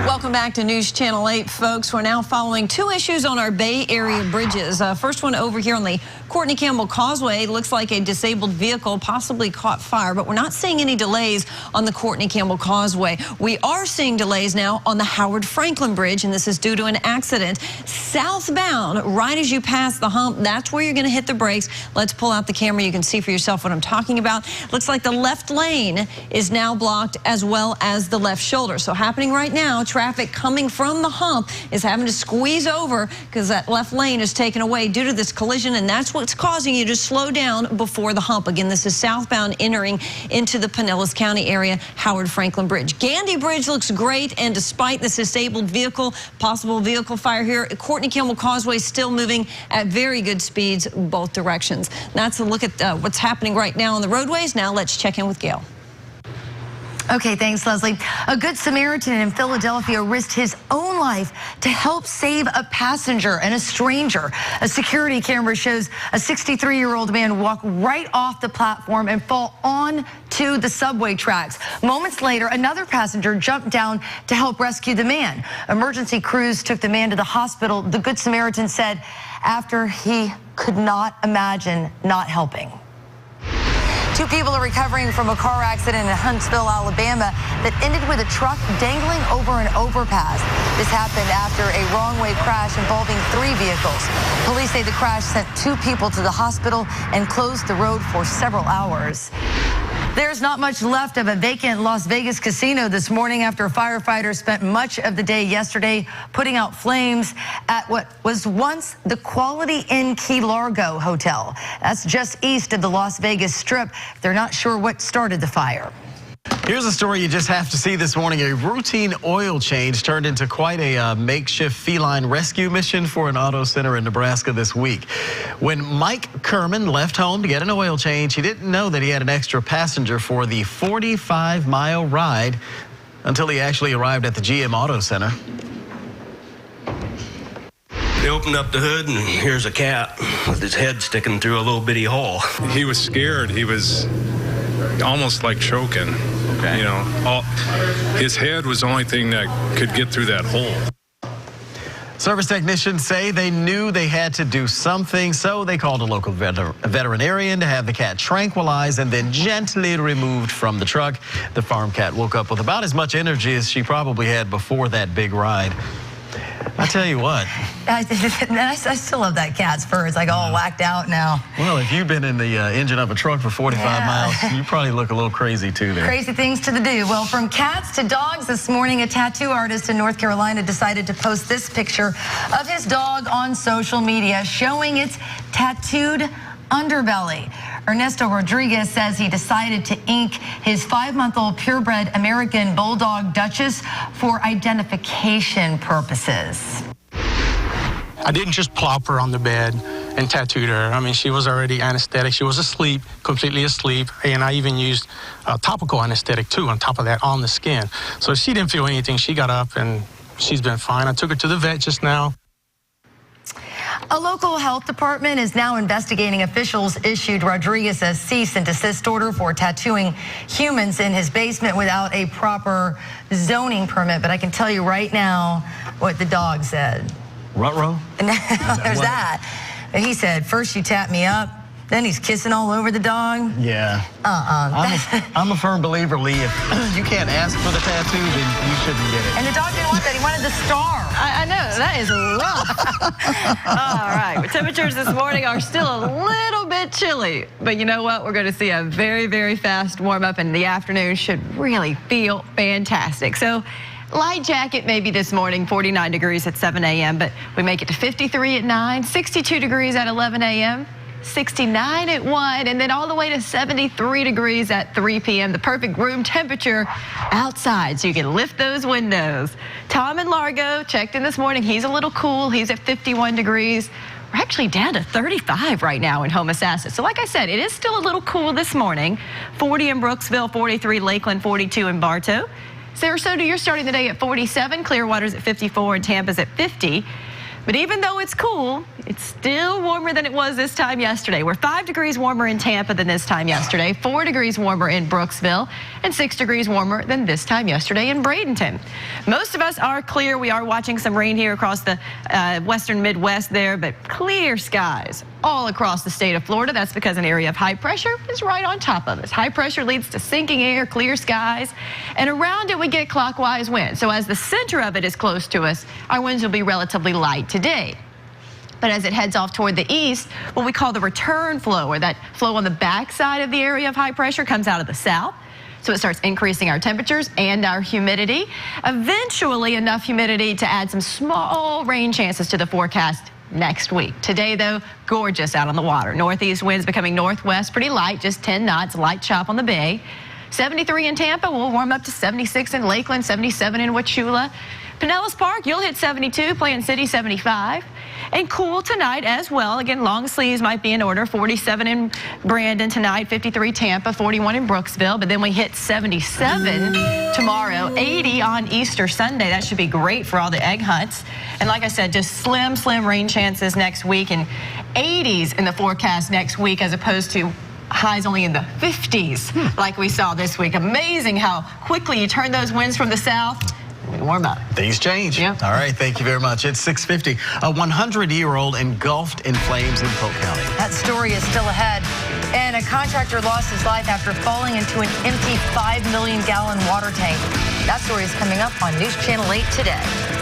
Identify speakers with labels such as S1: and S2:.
S1: Welcome back to News Channel 8, folks. We're now following two issues on our Bay Area bridges. First one over here on the Courtney Campbell Causeway. Looks like a disabled vehicle possibly caught fire, but we're not seeing any delays on the Courtney Campbell Causeway. We are seeing delays now on the Howard Franklin Bridge, and this is due to an accident. Southbound, right as you pass the hump, that's where you're going to hit the brakes. Let's pull out the camera. You can see for yourself what I'm talking about. Looks like the left lane is now blocked as well as the left shoulder. So happening right now, traffic coming from the hump is having to squeeze over because that left lane is taken away due to this collision, and that's what's causing you to slow down before the hump. Again, this is southbound entering into the Pinellas County area, Howard Franklin Bridge. Gandy Bridge looks great, and despite this disabled vehicle, possible vehicle fire here, Courtney Campbell Causeway still moving at very good speeds both directions. That's a look at what's happening right now on the roadways. Now let's check in with Gail.
S2: Okay, thanks, Leslie. A Good Samaritan in Philadelphia risked his own life to help save a passenger and a stranger. A security camera shows a 63-year-old man walk right off the platform and fall onto the subway tracks. Moments later, another passenger jumped down to help rescue the man. Emergency crews took the man to the hospital. The Good Samaritan said after he could not imagine not helping. Two people are recovering from a car accident in Huntsville, Alabama that ended with a truck dangling over an overpass. This happened after a wrong-way crash involving 3 vehicles. Police say the crash sent 2 people to the hospital and closed the road for several hours. There's not much left of a vacant Las Vegas casino this morning after firefighters spent much of the day yesterday putting out flames at what was once the Quality Inn Key Largo Hotel. That's just east of the Las Vegas Strip. They're not sure what started the fire.
S3: Here's a story you just have to see this morning. A routine oil change turned into quite a makeshift feline rescue mission for an auto center in Nebraska this week. When Mike Kerman left home to get an oil change, he didn't know that he had an extra passenger for the 45-mile ride until he actually arrived at the GM Auto Center.
S4: They opened up the hood, and here's a cat with his head sticking through a little bitty hole.
S5: He was scared. He was almost like choking.
S3: Okay.
S5: You know, his head was the only thing that could get through that hole.
S3: Service technicians say they knew they had to do something, so they called a local veterinarian to have the cat tranquilized and then gently removed from the truck. The farm cat woke up with about as much energy as she probably had before that big ride. I tell you what.
S2: I still love that cat's fur. It's like all whacked out now.
S3: Well, if you've been in the engine of a truck for 45 miles, you probably look a little crazy too there.
S2: Crazy things to do. Well, from cats to dogs this morning, a tattoo artist in North Carolina decided to post this picture of his dog on social media, showing its tattooed underbelly. Ernesto Rodriguez says he decided to ink his 5-month-old purebred American Bulldog Duchess for identification purposes.
S6: I didn't just plop her on the bed and tattooed her. I mean, she was already anesthetic. She was asleep, completely asleep, and I even used topical anesthetic too on top of that on the skin. So she didn't feel anything. She got up and she's been fine. I took her to the vet just now.
S2: A local health department is now investigating. Officials issued Rodriguez a cease and desist order for tattooing humans in his basement without a proper zoning permit. But I can tell you right now what the dog said.
S3: Ruh-roh?
S2: There's that. He said, first you tap me up, then he's kissing all over the dog.
S3: Yeah. I'm a firm believer, Lee. If you can't ask for the tattoo, then you shouldn't get it.
S2: And the dog didn't want that. He wanted the star.
S1: I know, that is rough. All right, temperatures this morning are still a little bit chilly, but you know what? We're going to see a very, very fast warm up in the afternoon. Should really feel fantastic. So light jacket maybe this morning, 49 degrees at 7 a.m., but we make it to 53 at 9, 62 degrees at 11 a.m., 69 at 1, and then all the way to 73 degrees at 3 p.m. The perfect room temperature outside, so you can lift those windows. Tom in Largo checked in this morning. He's a little cool. He's at 51 degrees. We're actually down to 35 right now in Homosassa. So like I said, it is still a little cool this morning. 40 in Brooksville, 43 Lakeland, 42 in Bartow. Sarasota, you're starting the day at 47. Clearwater's at 54 and Tampa's at 50.
S7: But even though it's cool, it's still warmer than it was this time yesterday. We're 5 degrees warmer in Tampa than this time yesterday, 4 degrees warmer in Brooksville, and 6 degrees warmer than this time yesterday in Bradenton. Most of us are clear. We are watching some rain here across the western Midwest there, but clear skies all across the state of Florida. That's because an area of high pressure is right on top of us. High pressure leads to sinking air, clear skies, and around it we get clockwise winds. So as the center of it is close to us, our winds will be relatively light today. But as it heads off toward the east, what we call the return flow, or that flow on the backside of the area of high pressure, comes out of the south. So it starts increasing our temperatures and our humidity. Eventually enough humidity to add some small rain chances to the forecast next week. Today, though, gorgeous out on the water. Northeast winds becoming northwest, pretty light, just 10 knots, light chop on the bay. 73 in Tampa, we'll warm up to 76 in Lakeland, 77 in Wauchula. Pinellas Park, you'll hit 72, Plant City 75. And cool tonight as well. Again, long sleeves might be in order. 47 in Brandon tonight, 53 Tampa, 41 in Brooksville. But then we hit 77 tomorrow, 80 on Easter Sunday. That should be great for all the egg hunts. And like I said, just slim rain chances next week, and 80s in the forecast next week as opposed to highs only in the 50s like we saw this week. Amazing how quickly you turn those winds from the south. We warm up.
S3: Things change.
S7: Yep.
S3: All right, thank you very much. It's 6:50. A 100-year-old engulfed in flames in Polk County.
S2: That story is still ahead. And a contractor lost his life after falling into an empty 5 million gallon water tank. That story is coming up on News Channel 8 today.